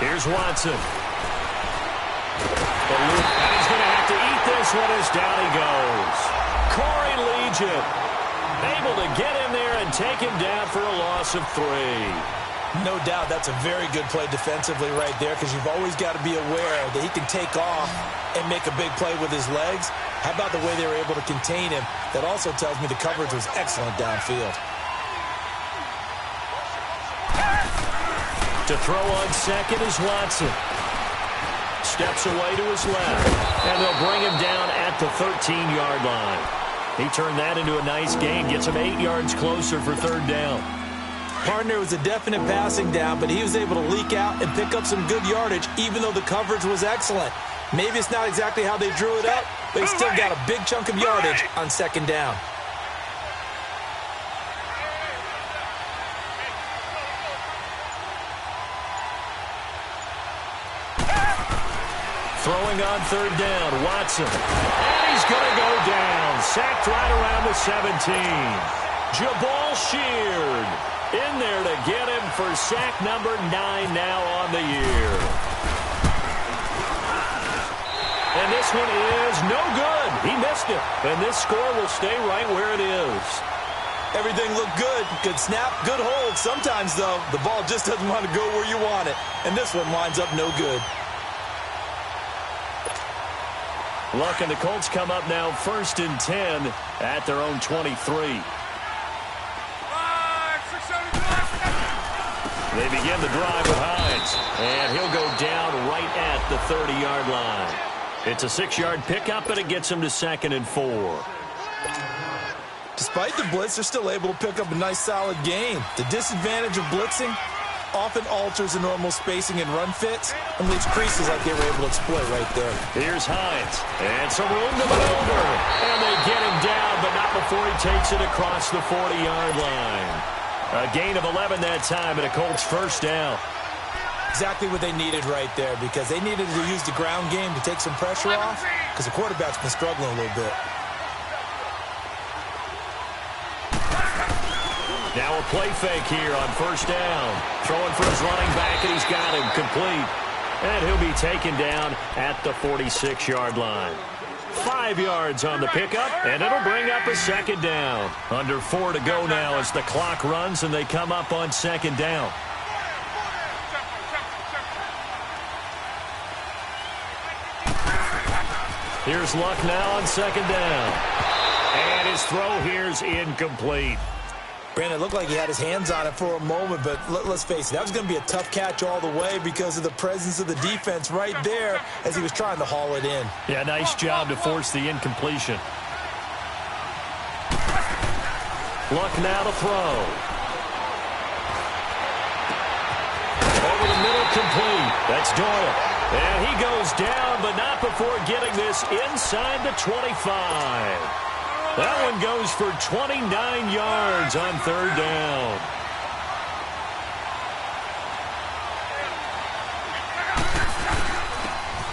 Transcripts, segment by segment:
Here's Watson. And he's going to have to eat this one as down he goes. Corey Legion able to get in there and take him down for a loss of 3. No doubt that's a very good play defensively right there, because you've always got to be aware that he can take off and make a big play with his legs. How about the way they were able to contain him? That also tells me the coverage was excellent downfield. To throw on second is Watson. Steps away to his left, and they'll bring him down at the 13-yard line. He turned that into a nice gain, gets him 8 yards closer for third down. Partner, was a definite passing down, but he was able to leak out and pick up some good yardage, even though the coverage was excellent. Maybe it's not exactly how they drew it up, but he still got a big chunk of yardage on second down. Throwing on third down, Watson. And he's going to go down. Sacked right around the 17. Jabal Sheard in there to get him for sack number 9 now on the year. And this one is no good. He missed it. And this score will stay right where it is. Everything looked good. Good snap, good hold. Sometimes, though, the ball just doesn't want to go where you want it. And this one winds up no good. Luck and the Colts come up now 1st and 10 at their own 23. They begin the drive with Hines, and he'll go down right at the 30-yard line. It's a 6-yard pickup, and it gets him to 2nd and 4. Despite the blitz, they're still able to pick up a nice, solid gain. The disadvantage of blitzing often alters the normal spacing and run fits and leaves creases like they were able to exploit right there. Here's Hines, and some room to maneuver. And they get him down, but not before he takes it across the 40-yard line. A gain of 11 that time, and a Colts first down. Exactly what they needed right there, because they needed to use the ground game to take some pressure off, because the quarterback's been struggling a little bit. Now a play fake here on first down. Throwing for his running back, and he's got him complete. And he'll be taken down at the 46-yard line. 5 yards on the pickup, and it'll bring up a second down. Under 4 to go now as the clock runs, and they come up on second down. Here's Luck now on second down. And his throw here's incomplete. Brandon, it looked like he had his hands on it for a moment, but let's face it, that was going to be a tough catch all the way because of the presence of the defense right there as he was trying to haul it in. Yeah, nice job to force the incompletion. Luck now to throw. Over the middle, complete. That's Doyle. And he goes down, but not before getting this inside the 25. That one goes for 29 yards on third down.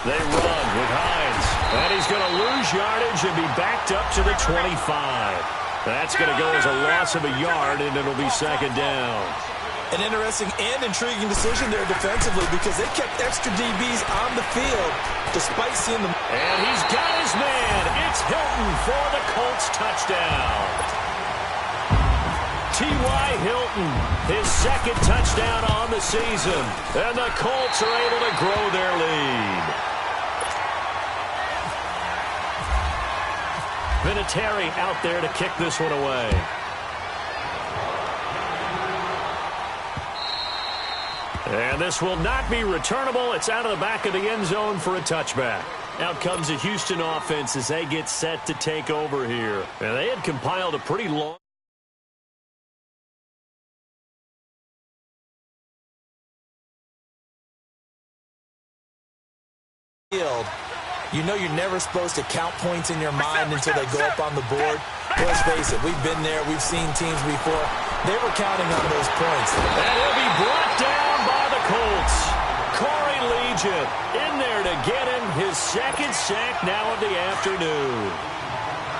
They run with Hines. And he's going to lose yardage and be backed up to the 25. That's going to go as a loss of a yard, and it'll be second down. An interesting and intriguing decision there defensively, because they kept extra DBs on the field despite seeing them. And he's got his man. It's Hilton for the Colts touchdown. T.Y. Hilton, his second touchdown on the season. And the Colts are able to grow their lead. Vinatieri out there to kick this one away. And this will not be returnable. It's out of the back of the end zone for a touchback. Out comes the Houston offense as they get set to take over here. And they had compiled a pretty long... You know you're never supposed to count points in your mind until they go up on the board. Let's face it, we've been there. We've seen teams before. They were counting on those points. And he'll be brought down by the Colts. Corey Legion in there to get him his second sack now of the afternoon.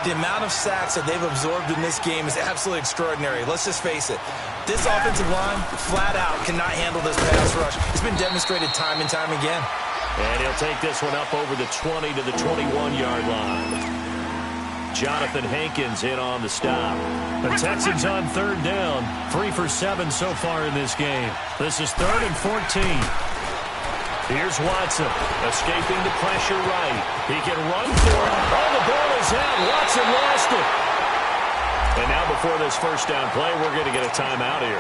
The amount of sacks that they've absorbed in this game is absolutely extraordinary. Let's just face it. This offensive line, flat out, cannot handle this pass rush. It's been demonstrated time and time again. And he'll take this one up over the 20 to the 21-yard line. Jonathan Hankins in on the stop. The Texans on third down. 3 for 7 so far in this game. This is 3rd and 14. Here's Watson, escaping the pressure right. He can run for it. Oh, the ball is out. Watson lost it. And now before this first down play, we're going to get a timeout here.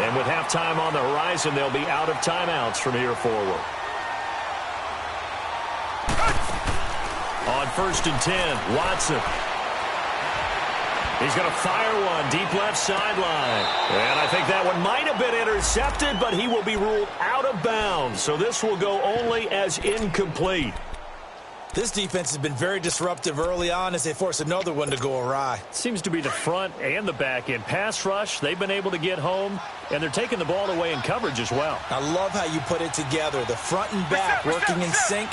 And with halftime on the horizon, they'll be out of timeouts from here forward. On 1st and 10, Watson. He's going to fire one deep left sideline. And I think that one might have been intercepted, but he will be ruled out of bounds. So this will go only as incomplete. This defense has been very disruptive early on as they force another one to go awry. Seems to be the front and the back end. Pass rush, they've been able to get home, and they're taking the ball away in coverage as well. I love how you put it together. The front and back working in sync.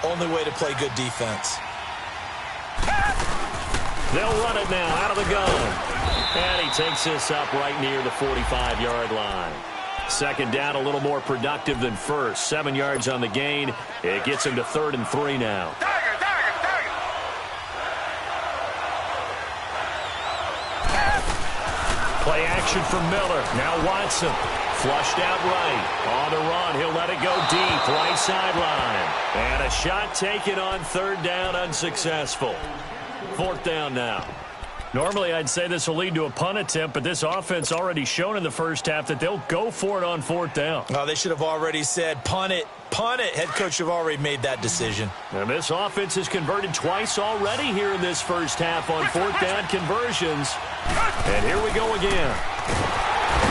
Only way to play good defense. They'll run it now out of the gun. And he takes this up right near the 45-yard line. Second down, a little more productive than first. 7 yards on the gain. It gets him to 3rd and 3 now. Play action from Miller. Now Watson. Flushed out right. On the run. He'll let it go deep. Right sideline. And a shot taken on 3rd down, unsuccessful. 4th down now. Normally, I'd say this will lead to a punt attempt, but this offense already shown in the first half that they'll go for it on 4th down. Oh, they should have already said, punt it, punt it. Head coach have already made that decision. And this offense has converted twice already here in this first half on 4th down conversions. And here we go again.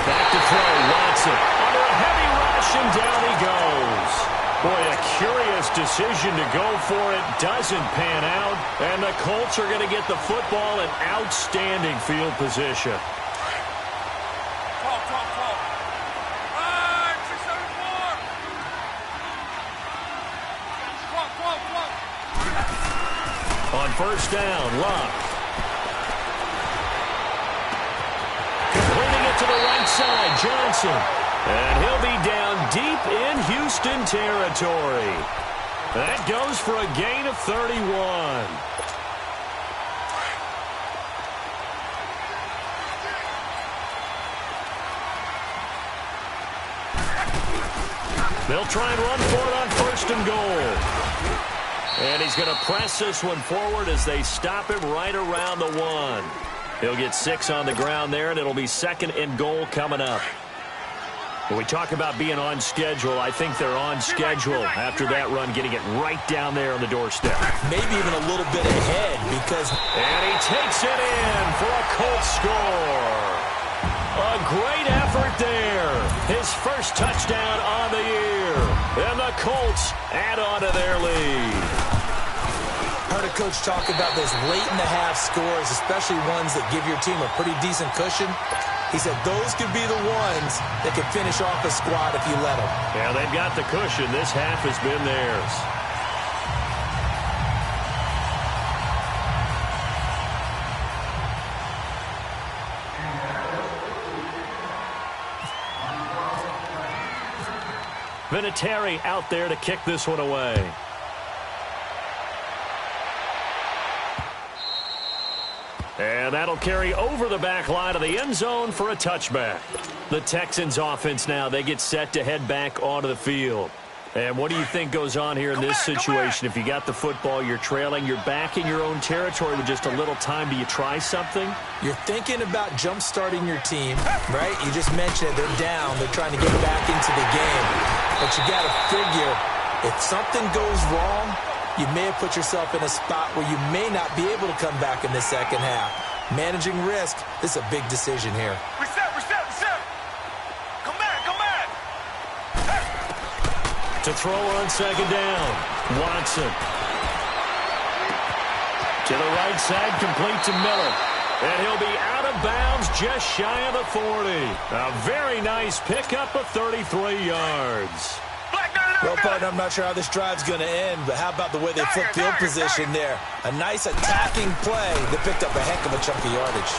Back to throw, Watson. Under a heavy rush, and down he goes. Boy, a curious decision to go for it. Doesn't pan out. And the Colts are going to get the football in outstanding field position. On 1st down, Luck. Completing it to the right side, Johnson. And he'll be down deep in Houston territory. That goes for a gain of 31. They'll try and run for it on 1st and goal. And he's going to press this one forward as they stop him right around the 1. He'll get 6 on the ground there, and it'll be 2nd and goal coming up. When we talk about being on schedule, I think they're on schedule after that run, getting it right down there on the doorstep. Maybe even a little bit ahead because... And he takes it in for a Colts score. A great effort there. His first touchdown on the year. And the Colts add on to their lead. Heard a coach talk about those late-in-the-half scores, especially ones that give your team a pretty decent cushion. He said those could be the ones that could finish off a squad if you let them. Yeah, they've got the cushion. This half has been theirs. Vinatieri out there to kick this one away. And that'll carry over the back line of the end zone for a touchback. The Texans offense now, they get set to head back onto the field. And what do you think goes on here in this situation? If you got the football, you're trailing, you're back in your own territory with just a little time. Do you try something? You're thinking about jump-starting your team, right? You just mentioned it. They're down. They're trying to get back into the game. But you got to figure, if something goes wrong, you may have put yourself in a spot where you may not be able to come back in the second half. Managing risk, this is a big decision here. Reset. Come back. To throw on 2nd down, Watson. To the right side, complete to Miller. And he'll be out of bounds just shy of the 40. A very nice pickup of 33 yards. Well, Well, partner, I'm not sure how this drive's going to end, but how about the way they flip field position there? A nice attacking play that picked up a heck of a chunk of yardage.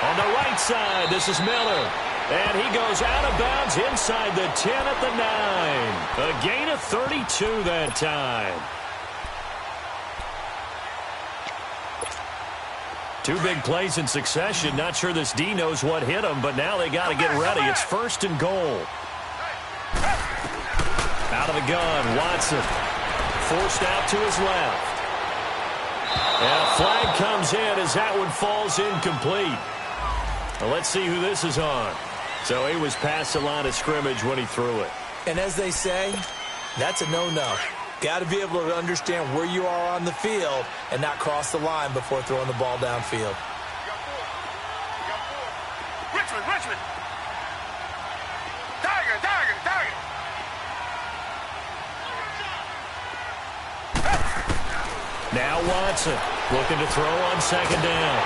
On the right side, this is Miller. And he goes out of bounds inside the 10 at the 9. A gain of 32 that time. Two big plays in succession. Not sure this D knows what hit him, but now they got to get ready. It's 1st and goal. Out of the gun, Watson. Forced out to his left. And a flag comes in as that one falls incomplete. Well, let's see who this is on. So he was past the line of scrimmage when he threw it. And as they say, that's a no-no. Got to be able to understand where you are on the field and not cross the line before throwing the ball downfield. Richmond. Tiger. Now Watson looking to throw on 2nd down.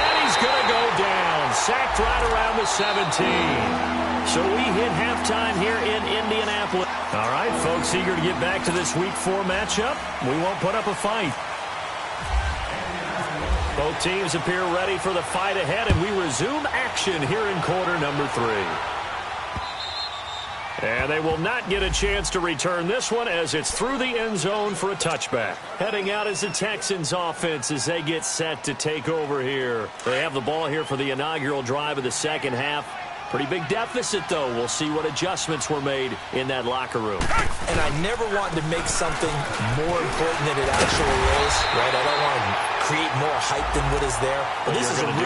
And he's going to go down. Sacked right around the 17. So we hit halftime here in Indianapolis. All right, folks, eager to get back to this Week 4 matchup. We won't put up a fight. Both teams appear ready for the fight ahead, and we resume action here in quarter number 3. And they will not get a chance to return this one as it's through the end zone for a touchback. Heading out is the Texans offense as they get set to take over here. They have the ball here for the inaugural drive of the second half. Pretty big deficit, though. We'll see what adjustments were made in that locker room. And I never want to make something more important than it actually is, right? I don't want to create more hype than what is there. But this is I'm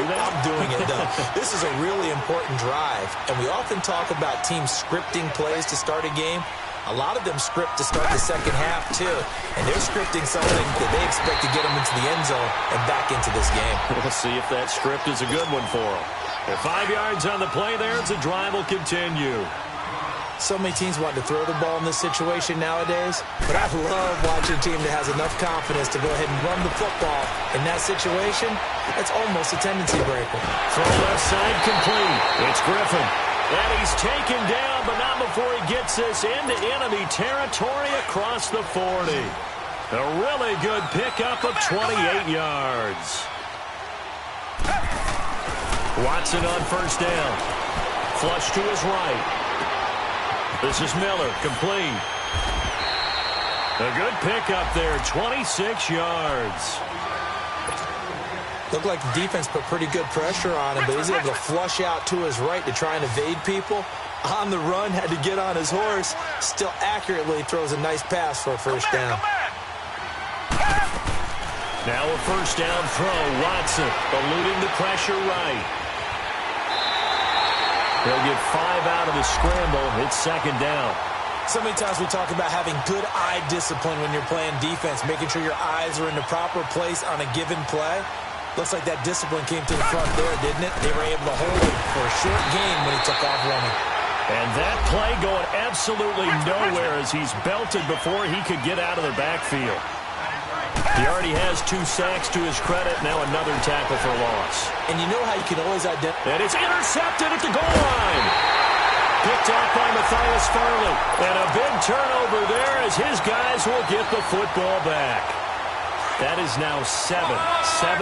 doing it, though. This is a really important drive. And we often talk about teams scripting plays to start a game. A lot of them script to start the second half, too. And they're scripting something that they expect to get them into the end zone and back into this game. We'll see if that script is a good one for them. 5 yards on the play there as the drive will continue. So many teams want to throw the ball in this situation nowadays, but I love watching a team that has enough confidence to go ahead and run the football. In that situation, it's almost a tendency breaker. Throw left side complete. It's Griffin. And he's taken down, but not before he gets this into enemy territory across the 40. A really good pickup of 28 yards. Watson on 1st down. Flush to his right. This is Miller, complete. A good pickup there, 26 yards. Looked like the defense put pretty good pressure on him, but he's able to flush out to his right to try and evade people. On the run, had to get on his horse. Still accurately throws a nice pass for a 1st down. Now a 1st down throw. Watson eluding the pressure right. He'll get 5 out of the scramble. It's 2nd down. So many times we talk about having good eye discipline when you're playing defense, making sure your eyes are in the proper place on a given play. Looks like that discipline came to the front there, didn't it? They were able to hold him for a short game when he took off running. And that play going absolutely nowhere as he's belted before he could get out of the backfield. He already has 2 sacks to his credit. Now another tackle for loss. And you know how you can always identify. And it's intercepted at the goal line. Picked off by Matthias Farley. And a big turnover there as his guys will get the football back. That is now 7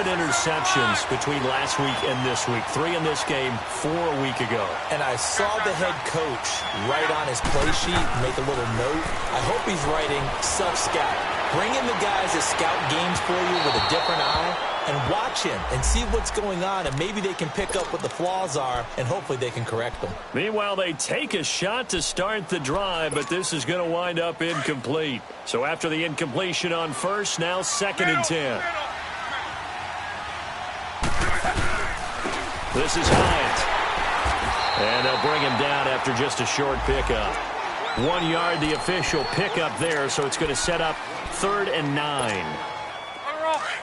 interceptions between last week and this week. 3 in this game, 4 a week ago. And I saw the head coach write on his play sheet, make a little note. I hope he's writing sub-scout. Bring in the guys that scout games for you with a different eye and watch him and see what's going on, and maybe they can pick up what the flaws are, and hopefully they can correct them. Meanwhile, they take a shot to start the drive, but this is going to wind up incomplete. So after the incompletion on 1st, now 2nd and 10. This is Hines. And they'll bring him down after just a short pickup. 1 yard, the official pickup there, so it's going to set up 3rd and 9.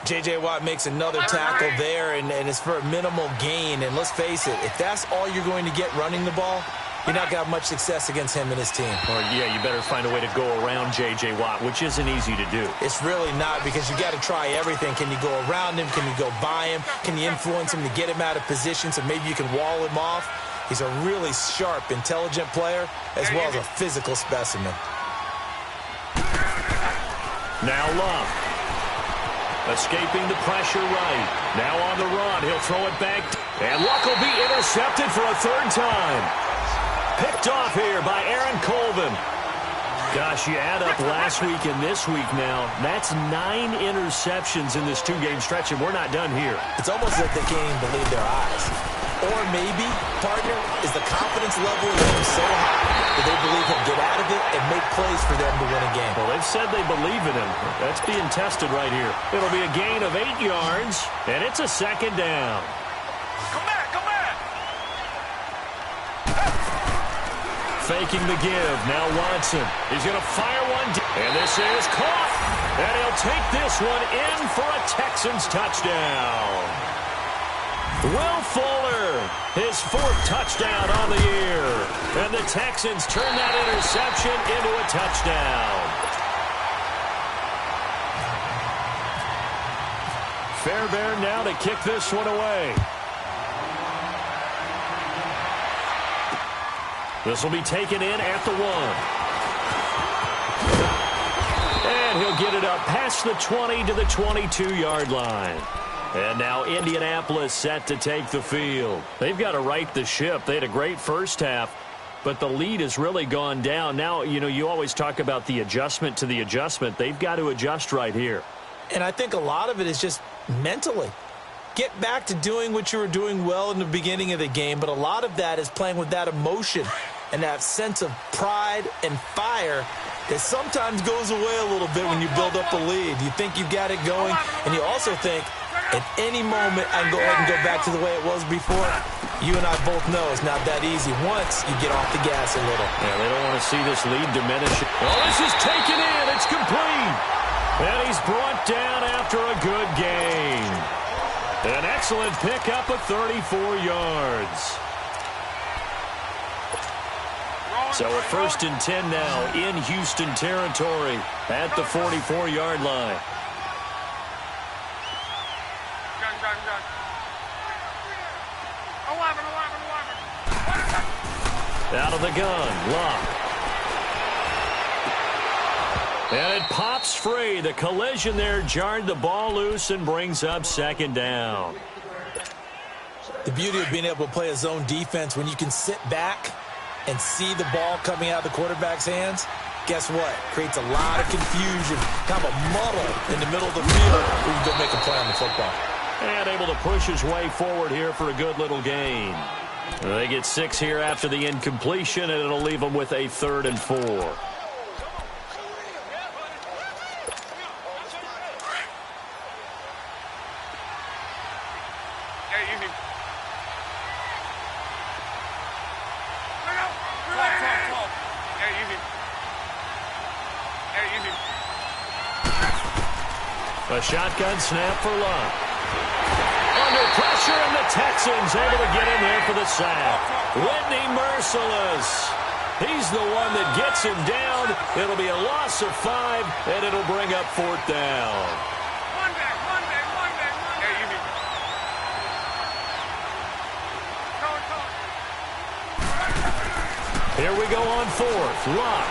J.J. Watt makes another tackle there, and it's for a minimal gain. And let's face it, if that's all you're going to get running the ball, you're not going to have much success against him and his team. Or, yeah, you better find a way to go around J.J. Watt, which isn't easy to do. It's really not, because you got to try everything. Can you go around him? Can you go by him? Can you influence him to get him out of position so maybe you can wall him off? He's a really sharp, intelligent player, as well as a physical specimen. Now Luck. Escaping the pressure right. Now on the run. He'll throw it back. And Luck will be intercepted for a third time. Picked off here by Aaron Colvin. Gosh, you add up last week and this week now. That's 9 interceptions in this 2-game stretch, and we're not done here. It's almost like they can't even believe their eyes. Or maybe, partner, is the confidence level in him so high that they believe he'll get out of it and make plays for them to win a game. Well, they've said they believe in him. That's being tested right here. It'll be a gain of 8 yards, and it's a second down. Come back, come back. Faking the give. Now Watson. He's going to fire one. And this is caught. And he'll take this one in for a Texans touchdown. Will Fuller, his 4th touchdown on the year. And the Texans turn that interception into a touchdown. Fairbairn now to kick this one away. This will be taken in at the 1. And he'll get it up past the 20 to the 22-yard line. And now Indianapolis set to take the field. They've got to right the ship. They had a great first half, but the lead has really gone down. Now, you always talk about the adjustment to the adjustment. They've got to adjust right here. And I think a lot of it is just mentally. Get back to doing what you were doing well in the beginning of the game, but a lot of that is playing with that emotion and that sense of pride and fire that sometimes goes away a little bit when you build up a lead. You think you've got it going, and you also think at any moment I can go ahead and go back to the way it was before. You and I both know it's not that easy once you get off the gas a little. Yeah, they don't want to see this lead diminish. Oh, this is taken in. It's complete. And he's brought down after a good gain. An excellent pickup of 34 yards. So a 1st and 10 now in Houston territory at the 44-yard line. Gun. 11. Out of the gun, Luck. And it pops free. The collision there jarred the ball loose and brings up second down. The beauty of being able to play a zone defense when you can sit back and see the ball coming out of the quarterback's hands, guess what? Creates a lot of confusion, kind of a muddle in the middle of the field where you can go make a play on the football. And able to push his way forward here for a good little gain. They get 6 here after the incompletion, and it'll leave them with a 3rd and 4. A shotgun snap for Luck. Under pressure, and the Texans able to get in there for the sack. Whitney Merciless. He's the one that gets him down. It'll be a loss of 5, and it'll bring up 4th down. One back. Here we go on 4th. Luck.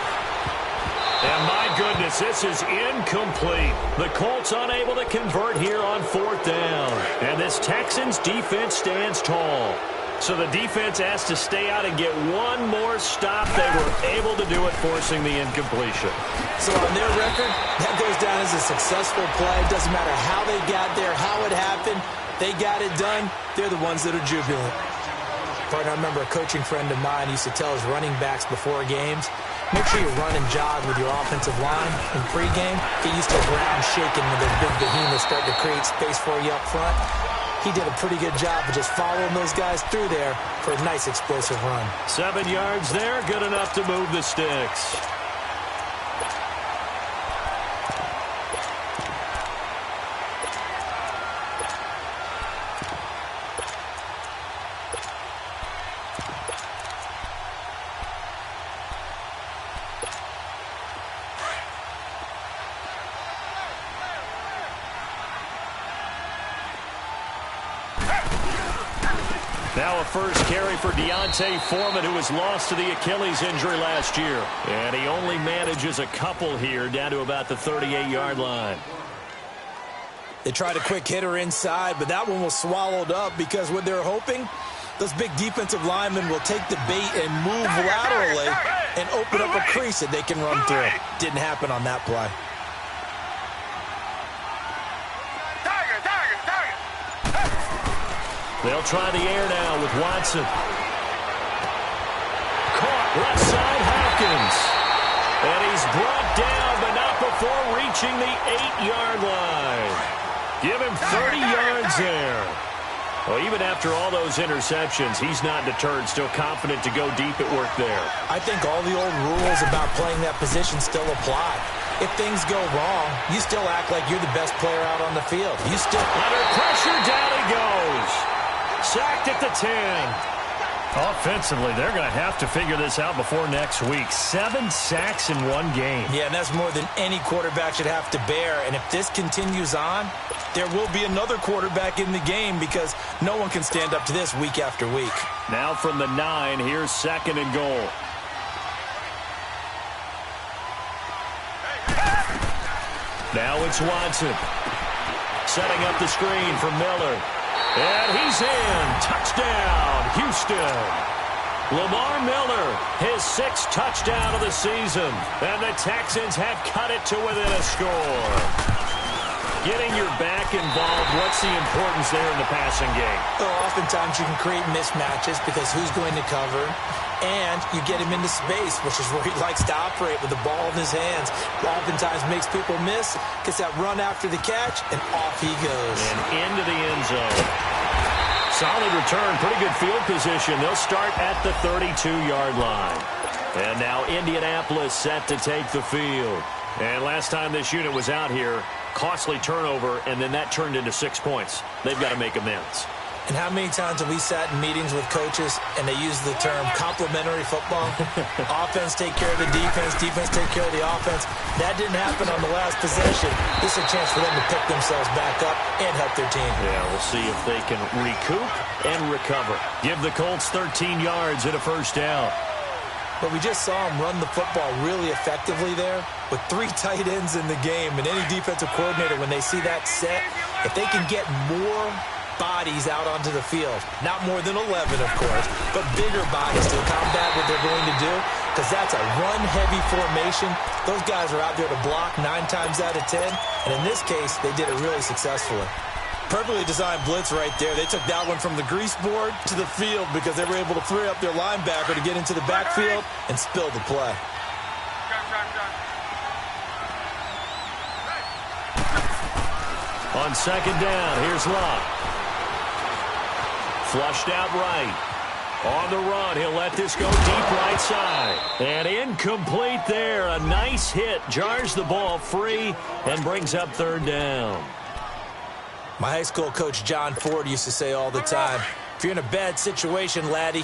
And my goodness, this is incomplete. The Colts unable to convert here on 4th down. And this Texans defense stands tall. So the defense has to stay out and get one more stop. They were able to do it, forcing the incompletion. So on their record, that goes down as a successful play. It doesn't matter how they got there, how it happened. They got it done. They're the ones that are jubilant. Partner, I remember a coaching friend of mine used to tell his running backs before games, make sure you run and jog with your offensive line in pregame. Get used to the ground shaking when those big behemoths start to create space for you up front. He did a pretty good job of just following those guys through there for a nice explosive run. 7 yards there, good enough to move the sticks. Now a first carry for Deontay Foreman, who was lost to the Achilles injury last year. And he only manages a couple here, down to about the 38-yard line. They tried a quick hitter inside, but that one was swallowed up because what they're hoping, those big defensive linemen will take the bait and move laterally and open up a crease that they can run through. Didn't happen on that play. They'll try the air now with Watson. Caught left side, Hopkins. And he's brought down, but not before reaching the 8-yard line. Give him 30 yards there. Well, even after all those interceptions, he's not deterred, still confident to go deep at work there. I think all the old rules about playing that position still apply. If things go wrong, you still act like you're the best player out on the field. You still... Under pressure, down he goes. Sacked at the 10. Offensively, they're going to have to figure this out before next week. 7 sacks in one game. Yeah, and that's more than any quarterback should have to bear. And if this continues on, there will be another quarterback in the game because no one can stand up to this week after week. Now from the 9, here's 2nd and goal. Now it's Watson. Setting up the screen for Miller. And he's in. Touchdown, Houston. Lamar Miller, his 6th touchdown of the season. And the Texans have cut it to within a score. Getting your back involved, what's the importance there in the passing game? Well, oftentimes you can create mismatches because who's going to cover, and you get him into space, which is where he likes to operate with the ball in his hands. Oftentimes makes people miss, gets that run after the catch, and off he goes. And into the end zone. Solid return, pretty good field position. They'll start at the 32-yard line. And now Indianapolis set to take the field. And last time this unit was out here, costly turnover, and then that turned into 6 points. They've got to make amends. And how many times have we sat in meetings with coaches and they use the term complementary football? Offense take care of the defense, defense take care of the offense. That didn't happen on the last possession. This is a chance for them to pick themselves back up and help their team. Yeah, we'll see if they can recoup and recover. Give the Colts 13 yards and a first down. But we just saw him run the football really effectively there with 3 tight ends in the game. And any defensive coordinator, when they see that set, if they can get more bodies out onto the field, not more than 11, of course, but bigger bodies to combat what they're going to do, because that's a run-heavy formation. Those guys are out there to block 9 times out of 10, and in this case, they did it really successfully. Perfectly designed blitz right there. They took that one from the grease board to the field because they were able to free up their linebacker to get into the backfield and spill the play. On 2nd down, here's Locke. Flushed out right. On the run, he'll let this go deep right side. And incomplete there. A nice hit. Jars the ball free and brings up 3rd down. My high school coach, John Ford, used to say all the time, if you're in a bad situation, laddie,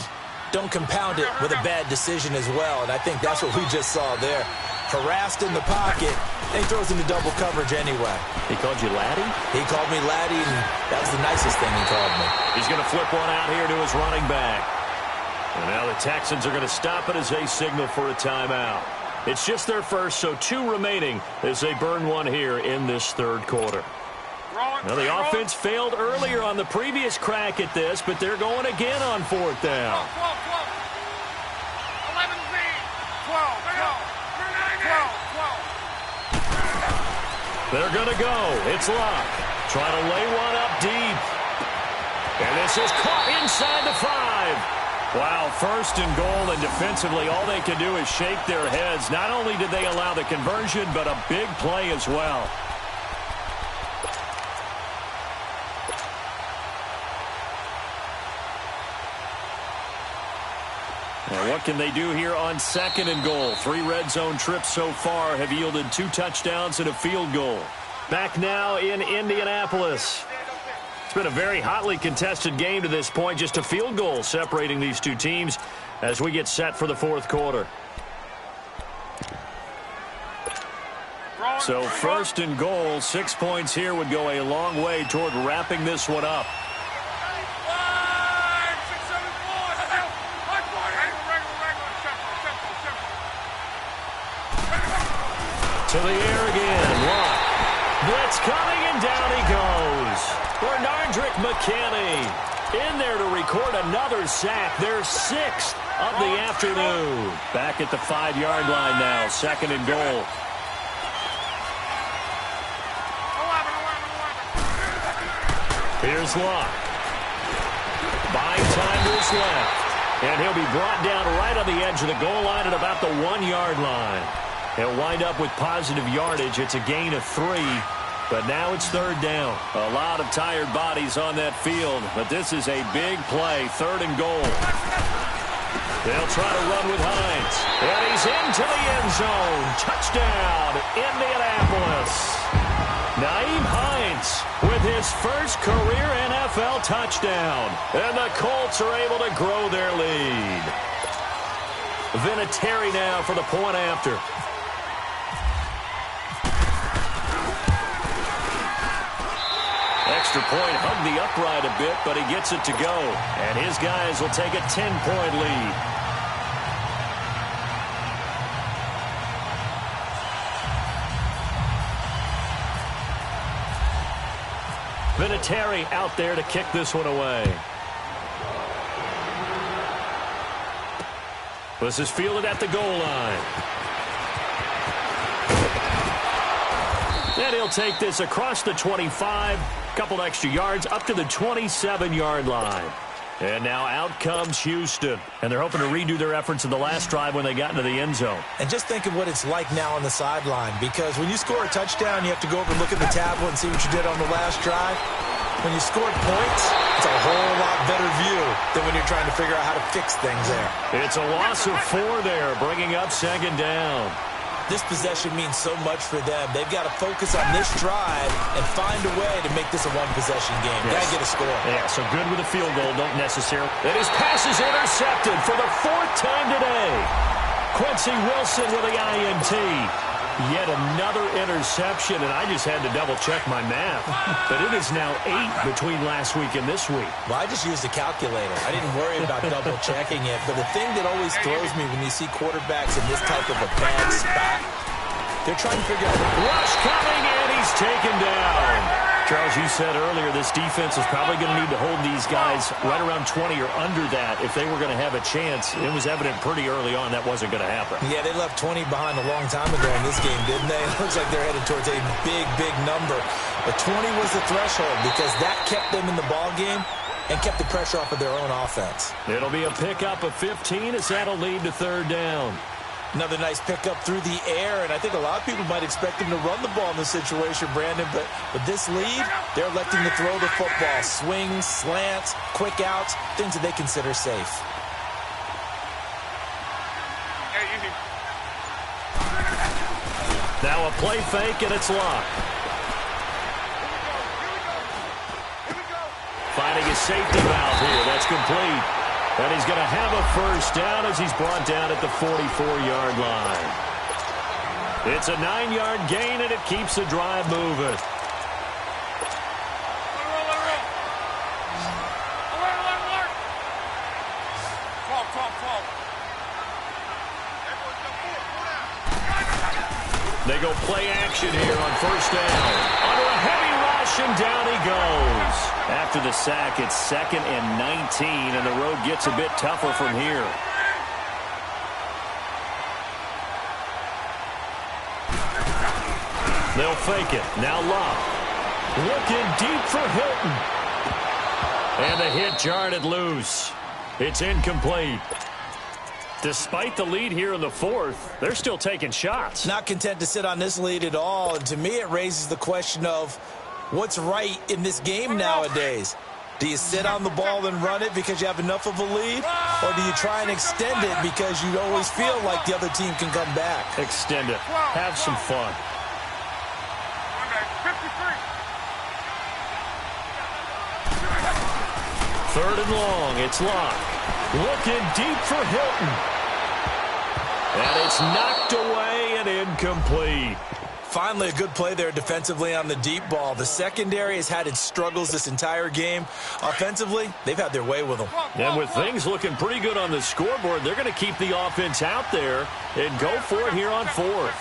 don't compound it with a bad decision as well. And I think that's what we just saw there. Harassed in the pocket, and he throws into double coverage anyway. He called you laddie? He called me laddie, and that was the nicest thing he called me. He's going to flip one out here to his running back. And now the Texans are going to stop it as they signal for a timeout. It's just their first, so 2 remaining as they burn one here in this 3rd quarter. Now the offense failed earlier on the previous crack at this, but they're going again on 4th down. 11Z, 12. They're going to go. It's Locke. Trying to lay one up deep. And this is caught inside the 5. Wow, 1st and goal, and defensively all they can do is shake their heads. Not only did they allow the conversion, but a big play as well. Now what can they do here on 2nd and goal? 3 red zone trips so far have yielded 2 touchdowns and a field goal. Back now in Indianapolis. It's been a very hotly contested game to this point. Just a field goal separating these 2 teams as we get set for the 4th quarter. So 1st and goal, 6 points here would go a long way toward wrapping this one up. 5, 6, To the air again. Lock. Blitz coming, and down he goes. Bernardrick McKinney in there to record another sack. Their 6th of the afternoon. Back at the 5-yard line now. 2nd and goal. Here's Locke. Buying time to his left. And he'll be brought down right on the edge of the goal line at about the 1-yard line. He'll wind up with positive yardage. It's a gain of 3. But now it's 3rd down. A lot of tired bodies on that field. But this is a big play. 3rd and goal. They'll try to run with Hines. And he's into the end zone. Touchdown, Indianapolis. Naeem Hines with his first career NFL touchdown. And the Colts are able to grow their lead. Vinatieri now for the point after. Extra point hugged the upright a bit, but he gets it to go. And his guys will take a 10-point lead. Vinatieri out there to kick this one away. This is fielded at the goal line. And he'll take this across the 25, couple extra yards up to the 27-yard line. And now out comes Houston. And they're hoping to redo their efforts in the last drive when they got into the end zone. And just think of what it's like now on the sideline, because when you score a touchdown, you have to go over and look at the tablet and see what you did on the last drive. When you scored points, it's a whole lot better view than when you're trying to figure out how to fix things there. It's a loss of 4 there, bringing up 2nd down. This possession means so much for them. They've got to focus on this drive and find a way to make this a one-possession game. Yes. Got to get a score. Yeah, so good with a field goal, don't necessarily. And his pass is intercepted for the 4th time today. Quincy Wilson with the INT. Yet another interception, and I just had to double-check my math. But it is now 8 between last week and this week. Well, I just used a calculator. I didn't worry about double-checking it. But the thing that always throws me when you see quarterbacks in this type of a bad spot, they're trying to figure out. Rush coming, and he's taken down. Charles, you said earlier this defense is probably going to need to hold these guys right around 20 or under that if they were going to have a chance. It was evident pretty early on that wasn't going to happen. Yeah, they left 20 behind a long time ago in this game, didn't they? It looks like they're headed towards a big, big number. But 20 was the threshold because that kept them in the ball game and kept the pressure off of their own offense. It'll be a pickup of 15 as that'll lead to 3rd down. Another nice pickup through the air, and I think a lot of people might expect them to run the ball in this situation, Brandon, but with this lead, they're electing to throw the football. Swings, slants, quick outs, things that they consider safe. Now a play fake, and it's Locke. Finding a safety valve here. That's complete. And he's going to have a 1st down as he's brought down at the 44-yard line. It's a 9-yard gain, and it keeps the drive moving. They go play action here on 1st down. Under a heavy rush, and down he goes. After the sack, it's 2nd and 19, and the road gets a bit tougher from here. They'll fake it. Now Locke. Looking deep for Hilton. And the hit jarred loose. It's incomplete. Despite the lead here in the 4th, they're still taking shots. Not content to sit on this lead at all, and to me it raises the question of what's right in this game nowadays. Do you sit on the ball and run it because you have enough of a lead? Or do you try and extend it because you always feel like the other team can come back? Extend it. Have some fun. 3rd and long. It's Locke. Looking deep for Hilton. And it's knocked away and incomplete. Finally, a good play there defensively on the deep ball. The secondary has had its struggles this entire game. Offensively, they've had their way with them. And with things looking pretty good on the scoreboard, they're going to keep the offense out there and go for it here on 4th.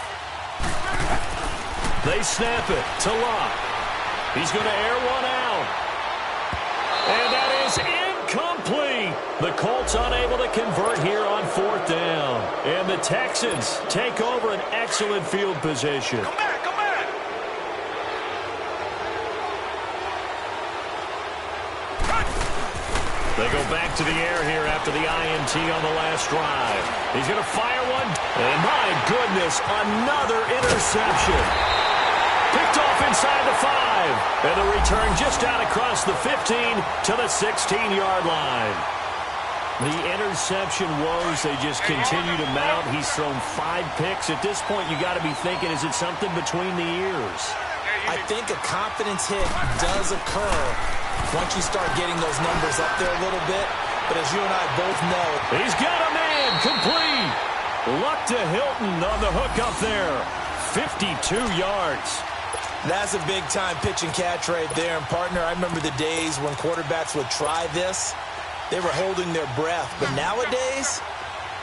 They snap it to Locke. He's going to air one out. And that is incomplete. The Colts unable to convert here on 4th down. And the Texans take over an excellent field position. Come back, come back. They go back to the air here after the INT on the last drive. He's going to fire one. And my goodness, another interception. Picked off inside the 5. And the return just out across the 15 to the 16-yard line. The interception woes, they just continue to mount. He's thrown 5 picks. At this point, you got to be thinking, is it something between the ears? I think a confidence hit does occur once you start getting those numbers up there a little bit. But as you and I both know, he's got a man complete. Luck to Hilton on the hook up there. 52 yards. That's a big-time pitch and catch right there. And, partner, I remember the days when quarterbacks would try this. They were holding their breath. But nowadays,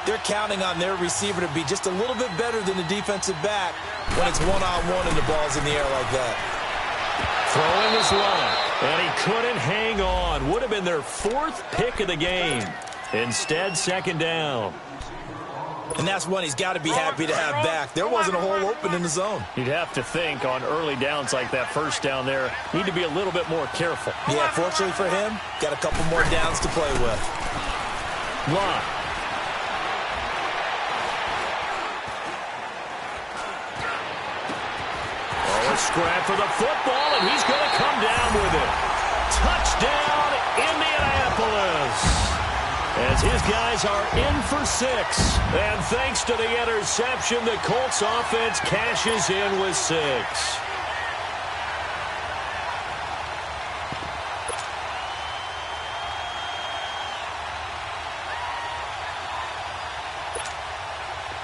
they're counting on their receiver to be just a little bit better than the defensive back when it's one-on-one and the ball's in the air like that. Throwing his line, and he couldn't hang on. Would have been their 4th pick of the game. Instead, 2nd down. And that's one he's got to be happy to have back. There wasn't a hole open in the zone. You'd have to think on early downs like that, 1st down there, need to be a little bit more careful. Yeah, fortunately for him, got a couple more downs to play with. Locke. A scrap for the football, and he's going to come down with it. Touchdown, Indianapolis. As his guys are in for 6. And thanks to the interception, the Colts offense cashes in with 6.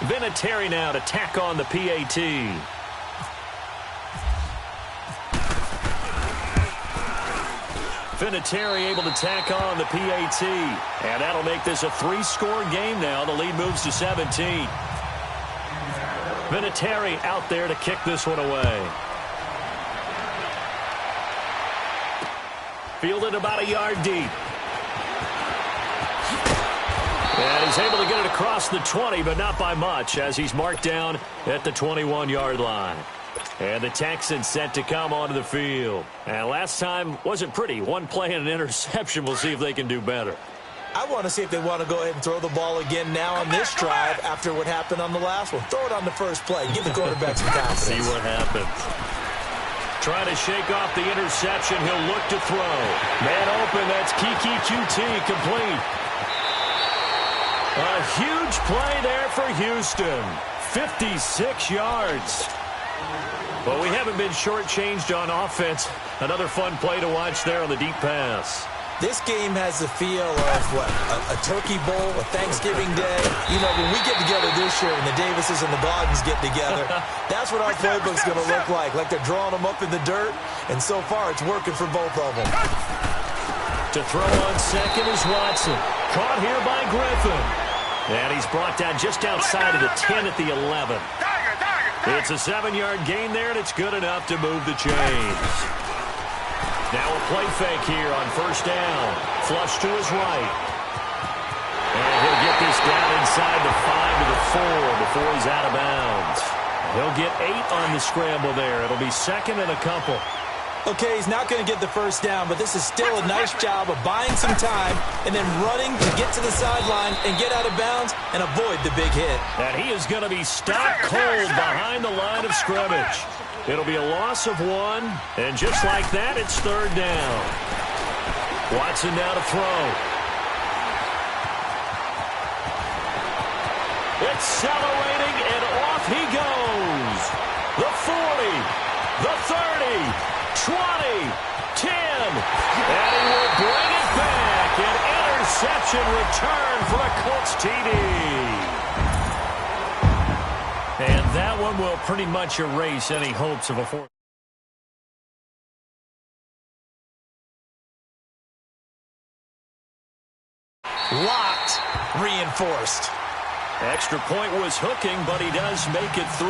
Vinatieri now to tack on the PAT. Vinatieri able to tack on the PAT. And that'll make this a 3-score game now. The lead moves to 17. Vinatieri out there to kick this one away. Fielded about a yard deep. And he's able to get it across the 20, but not by much, as he's marked down at the 21-yard line. And the Texans set to come onto the field. And last time wasn't pretty. One play and an interception. We'll see if they can do better. I want to see if they want to go ahead and throw the ball again now on this drive after what happened on the last one. Throw it on the first play. Give the quarterback some confidence. See what happens. Trying to shake off the interception. He'll look to throw. Man open. That's Kiki QT complete. A huge play there for Houston. 56 yards. But we haven't been shortchanged on offense. Another fun play to watch there on the deep pass. This game has the feel of, what, a turkey bowl, a Thanksgiving day. You know, when we get together this year and the Davises and the Gaudens get together, that's what our playbook's going to look like. Like they're drawing them up in the dirt, and so far it's working for both of them. To throw on second is Watson. Caught here by Griffin. And he's brought down just outside of the 10 at the 11. It's a 7-yard gain there, and it's good enough to move the chains. Now a play fake here on 1st down. Flush to his right. And he'll get this down inside the 5 to the 4 before he's out of bounds. He'll get 8 on the scramble there. It'll be 2nd and a couple. Okay, he's not going to get the 1st down, but this is still a nice job of buying some time and then running to get to the sideline and get out of bounds and avoid the big hit. And he is going to be stopped cold behind the line of scrimmage. It'll be a loss of 1, and just like that, it's 3rd down. Watson now to throw. Accelerating, and off he goes. The 40, the 30, 20, 10, and he will bring it back. An interception return for a Colts TD. And that one will pretty much erase any hopes of a fourth. Locked, reinforced. Extra point was hooking, but he does make it through.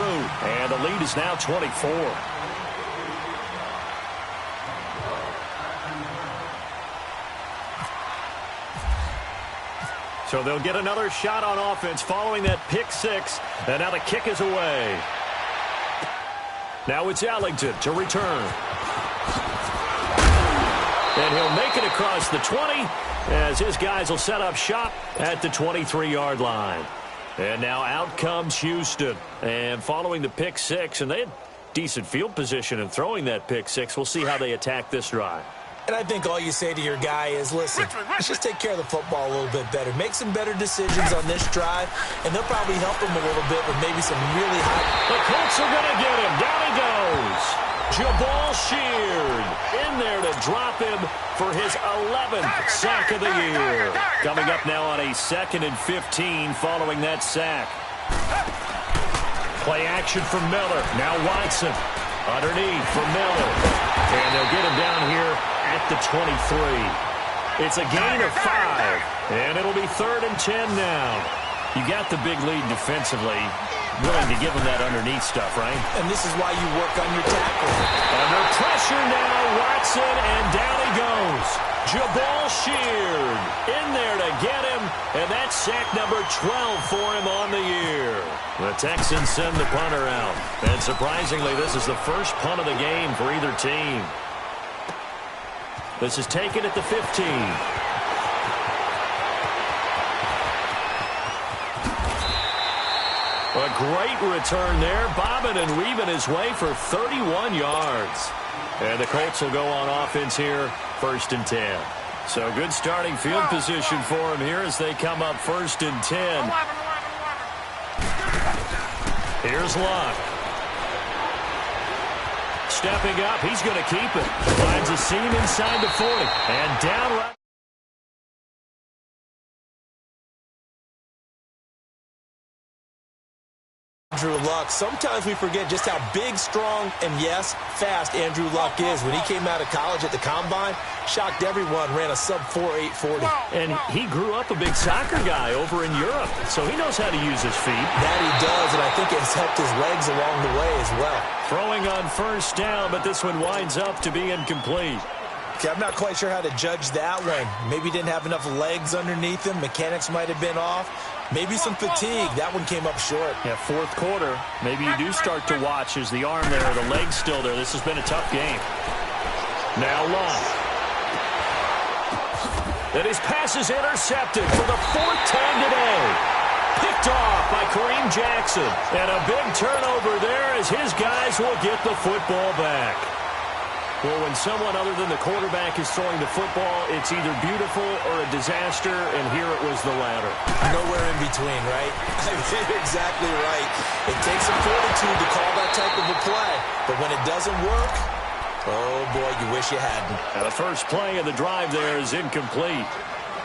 And the lead is now 24. So they'll get another shot on offense following that pick six. And now the kick is away. Now it's Ellington to return. And he'll make it across the 20 as his guys will set up shop at the 23-yard line. And now out comes Houston. And following the pick six, and they had decent field position in throwing that pick six. We'll see how they attack this drive. And I think all you say to your guy is, listen, let's just take care of the football a little bit better. Make some better decisions on this drive, and they'll probably help him a little bit with maybe some really high. The Colts are going to get him. Down he goes. Jabal Sheard in there to drop him for his 11th sack of the year. Coming up now on a 2nd and 15 following that sack. Play action from Miller. Now Watson underneath for Miller. And they'll get him down here at the 23. It's a gain of 5, and it'll be 3rd and 10 now. You got the big lead defensively. Willing to give him that underneath stuff, right? And this is why you work on your tackle. Under pressure now, Watson, and down he goes. Jabal Sheard in there to get him, and that's sack number 12 for him on the year. The Texans send the punter out, and surprisingly, this is the first punt of the game for either team. This is taken at the 15. A great return there, bobbing and weaving his way for 31 yards. And the Colts will go on offense here, 1st and 10. So good starting field position for him here as they come up 1st and 10. Here's Luck. Stepping up, he's going to keep it. Finds a seam inside the 40. And down right. Andrew Luck. Sometimes we forget just how big, strong, and yes, fast Andrew Luck is. When he came out of college at the Combine, shocked everyone, ran a sub-4.8 40. And he grew up a big soccer guy over in Europe, so he knows how to use his feet. That he does, and I think it's helped his legs along the way as well. Throwing on 1st down, but this one winds up to be incomplete. Okay, I'm not quite sure how to judge that one. Maybe he didn't have enough legs underneath him. Mechanics might have been off. Maybe some fatigue. That one came up short. Yeah, 4th quarter. Maybe you do start to watch as the arm there, the leg's still there. This has been a tough game. Now Luck. And his pass is intercepted for the 4th time today. Picked off by Kareem Jackson. And a big turnover there as his guys will get the football back. Well, when someone other than the quarterback is throwing the football, it's either beautiful or a disaster, and here it was the latter. Nowhere in between, right? You're exactly right. It takes some fortitude to call that type of a play, but when it doesn't work, oh, boy, you wish you hadn't. Now, the first play of the drive there is incomplete.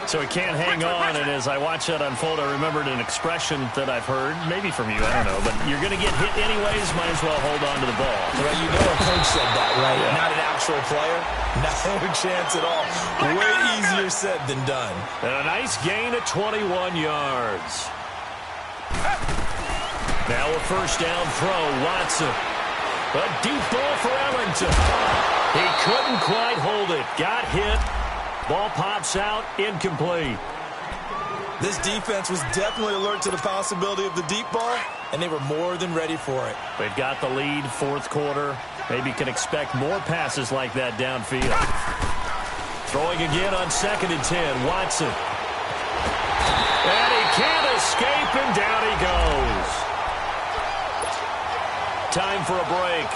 So he can't hang on, and as I watch that unfold, I remembered an expression that I've heard, maybe from you, I don't know, but you're going to get hit anyways, might as well hold on to the ball. Well, you know a coach said that, right? Yeah. Not an actual player. No chance at all. Way easier said than done. And a nice gain of 21 yards. Now a 1st down throw, Watson. A deep ball for Ellington. He couldn't quite hold it. Got hit. Ball pops out, incomplete. This defense was definitely alert to the possibility of the deep ball, and they were more than ready for it. They've got the lead, 4th quarter. Maybe can expect more passes like that downfield. Throwing again on 2nd and 10, Watson. And he can't escape, and down he goes. Time for a break.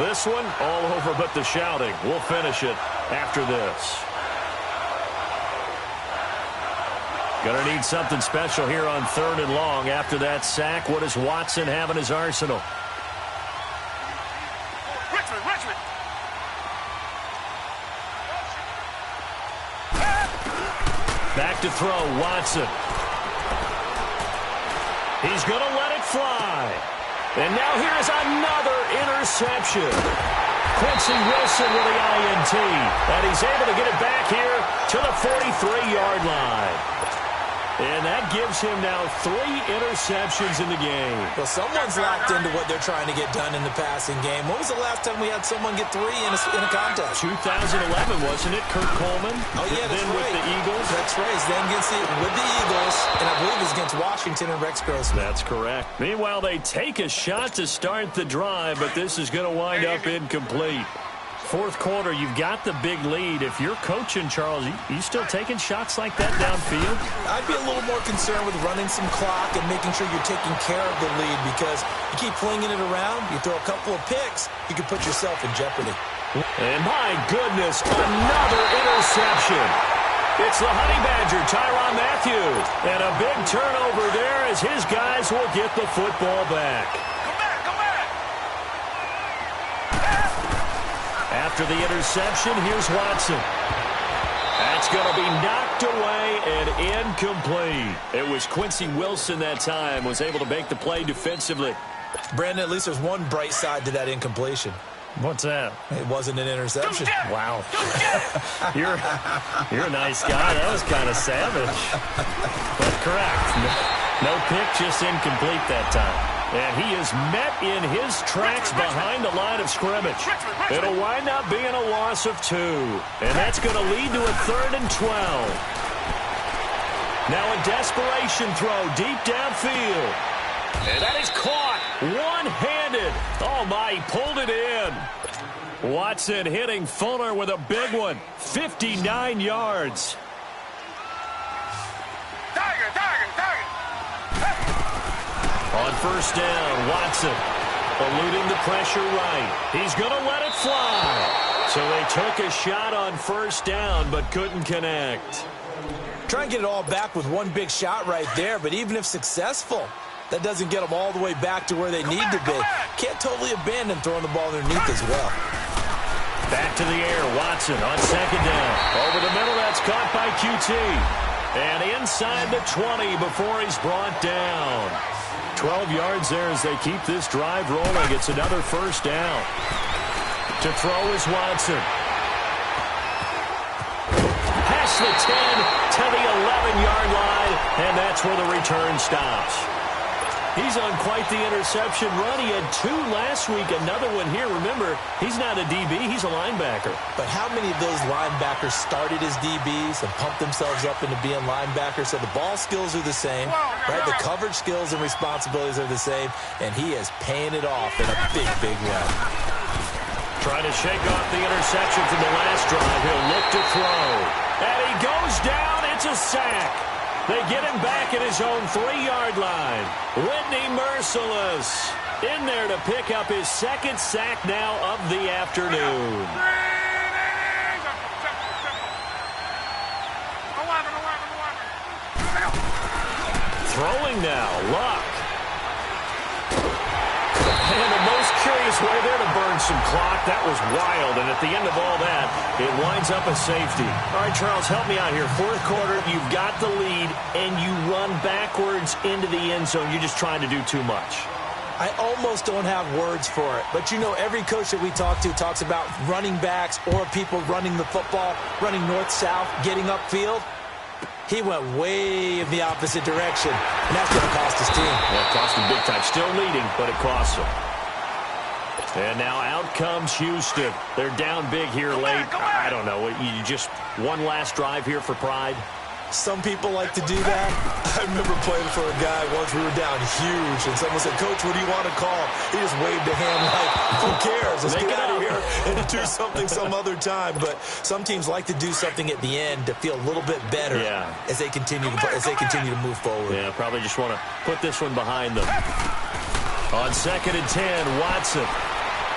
This one, all over but the shouting. We'll finish it after this. Gonna need something special here on 3rd and long. After that sack, what does Watson have in his arsenal? Richmond. Back to throw, Watson. He's gonna let it fly. And now here's another interception. Quincy Wilson with the INT. And he's able to get it back here to the 43-yard line. And that gives him now 3 interceptions in the game. Well, someone's locked into what they're trying to get done in the passing game. When was the last time we had someone get 3 in a contest? 2011, wasn't it, Kurt Coleman? Oh, yeah, that's then right. with the Eagles. That's right. Then with the Eagles, and I believe it's against Washington and Rex Grossman. That's correct. Meanwhile, they take a shot to start the drive, but this is going to wind up incomplete. Fourth quarter, you've got the big lead. If you're coaching, Charles, you still taking shots like that downfield? I'd be a little more concerned with running some clock and making sure you're taking care of the lead, because you keep flinging it around, you throw a couple of picks, you can put yourself in jeopardy. And my goodness, another interception. It's the Honey Badger, Tyrann Mathieu. And a big turnover there as his guys will get the football back. After the interception, here's Watson. That's going to be knocked away and incomplete. It was Quincy Wilson that time, was able to make the play defensively. Brandon, at least there's one bright side to that incompletion. What's that? It wasn't an interception. Wow. You're a nice guy. That was kind of savage. But correct. No pick, just incomplete that time. And he is met in his tracks behind the line of scrimmage. It'll wind up being a loss of 2. And that's going to lead to a 3rd and 12. Now a desperation throw deep downfield. And that is caught one-handed. Oh, my, he pulled it in. Watson hitting Fuller with a big one. 59 yards. On first down, Watson eluding the pressure right. He's going to let it fly. So they took a shot on first down but couldn't connect. Try and get it all back with one big shot right there, but even if successful, that doesn't get them all the way back to where they need to be. Can't totally abandon throwing the ball underneath as well. Back to the air, Watson on second down. Over the middle, that's caught by QT. And inside the 20 before he's brought down. 12 yards there as they keep this drive rolling. It's another first down. To throw is Watson. Past the 10 to the 11-yard line, and that's where the return stops. He's on quite the interception run. He had 2 last week, another one here. Remember, he's not a DB, he's a linebacker. But how many of those linebackers started as DBs and pumped themselves up into being linebackers? So the ball skills are the same, right? The coverage skills and responsibilities are the same, and he is paying it off in a big, big way. Trying to shake off the interception from the last drive. He'll look to throw. And he goes down. It's a sack. They get him back at his own 3-yard line. Whitney Merciless in there to pick up his 2nd sack now of the afternoon. Throwing now, Luck. And the most curious way there to burn some clock. That was wild, and at the end of all that, it winds up a safety. All right, Charles, help me out here. Fourth quarter, you've got the lead, and you run backwards into the end zone. You're just trying to do too much. I almost don't have words for it, but you know every coach that we talk to talks about running backs or people running the football, running north-south, getting upfield. He went way in the opposite direction, and that's going to cost his team. Yeah, it cost him big time. Still leading, but it costs him. And now out comes Houston. They're down big here late. I don't know. You just one last drive here for pride. Some people like to do that. I remember playing for a guy once. We were down huge, and someone said, "Coach, what do you want to call?" He just waved a hand like, "Who cares? Let's get out of here and do something some other time." But some teams like to do something at the end to feel a little bit better as they continue to move forward. Yeah, probably just want to put this one behind them. On 2nd and 10, Watson.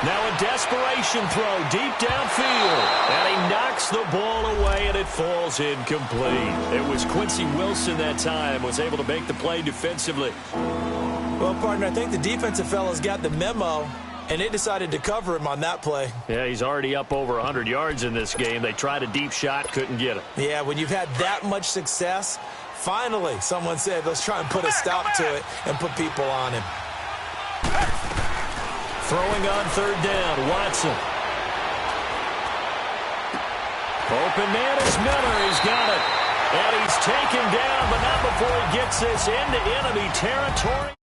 Now a desperation throw deep downfield. And he knocks the ball away, and it falls incomplete. It was Quincy Wilson that time, was able to make the play defensively. Well, partner, I think the defensive fellas got the memo, and they decided to cover him on that play. Yeah, he's already up over 100 yards in this game. They tried a deep shot, couldn't get it. Yeah, when you've had that much success, finally someone said, let's try and put a stop to it and put people on him. Throwing on 3rd down, Watson. Open man is Miller. He's got it. And he's taken down, but not before he gets this into enemy territory.